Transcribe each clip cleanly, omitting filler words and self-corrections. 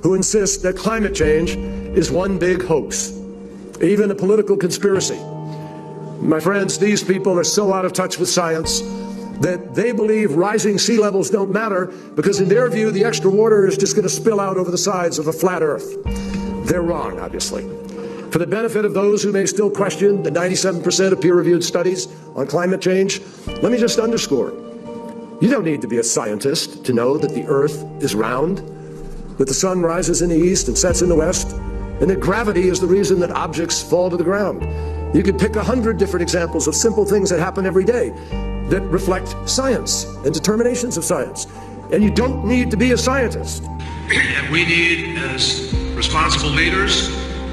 who insist that climate change is one big hoax, even a political conspiracy. My friends, these people are so out of touch with science that they believe rising sea levels don't matter because in their view, the extra water is just going to spill out over the sides of a flat Earth. They're wrong, obviously. For the benefit of those who may still question the 97% of peer-reviewed studies on climate change, let me just underscore, you don't need to be a scientist to know that the Earth is round, that the sun rises in the east and sets in the west, and that gravity is the reason that objects fall to the ground. You could pick 100 different examples of simple things that happen every day that reflect science and determinations of science. And you don't need to be a scientist. And we need, as responsible leaders,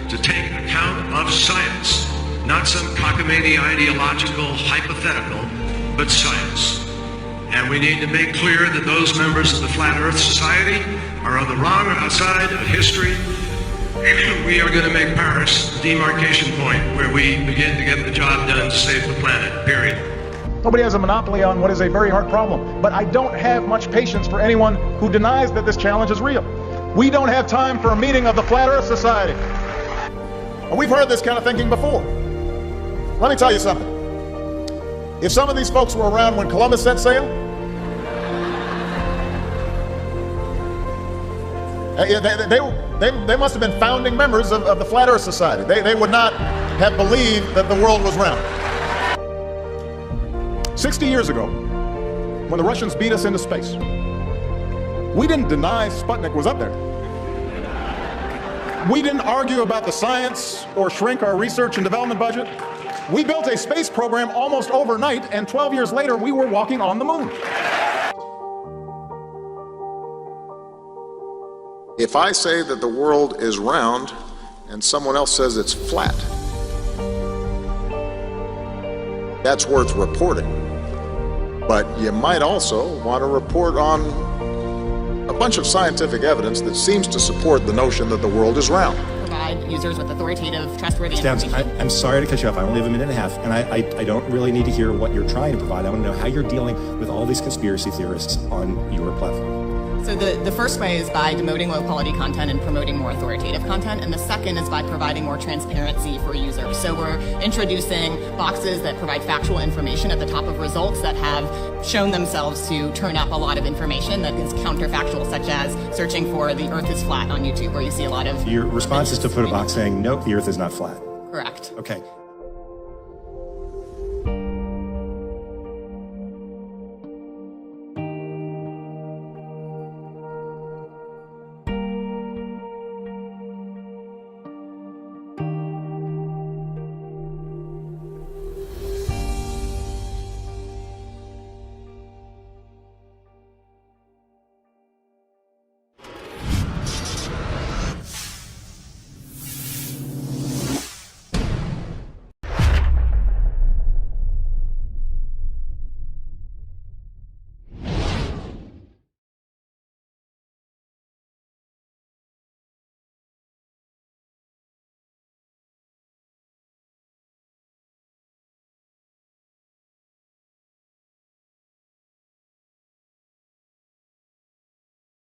to take account of science, not some cockamamie ideological hypothetical, but science. And we need to make clear that those members of the Flat Earth Society are on the wrong side of history. We are going to make Paris the demarcation point where we begin to get the job done to save the planet, period. Nobody has a monopoly on what is a very hard problem, but I don't have much patience for anyone who denies that this challenge is real. We don't have time for a meeting of the Flat Earth Society. We've heard this kind of thinking before. Let me tell you something. If some of these folks were around when Columbus set sail, they must have been founding members of the Flat Earth Society. They would not have believed that the world was round. 60 years ago, when the Russians beat us into space, we didn't deny Sputnik was up there. We didn't argue about the science or shrink our research and development budget. We built a space program almost overnight, and 12 years later, we were walking on the moon. If I say that the world is round and someone else says it's flat, that's worth reporting. But you might also want to report on a bunch of scientific evidence that seems to support the notion that the world is round. Provide users with authoritative, trustworthy information. I'm sorry to cut you off. I only have a minute and a half, and I don't really need to hear what you're trying to provide. I want to know how you're dealing with all these conspiracy theorists on your platform. So the first way is by demoting low-quality content and promoting more authoritative content, and the second is by providing more transparency for users. So we're introducing boxes that provide factual information at the top of results that have shown themselves to turn up a lot of information that is counterfactual, such as searching for the Earth is flat on YouTube, where you see a lot of... Your response is to put a box saying, nope, the Earth is not flat. Correct. Okay.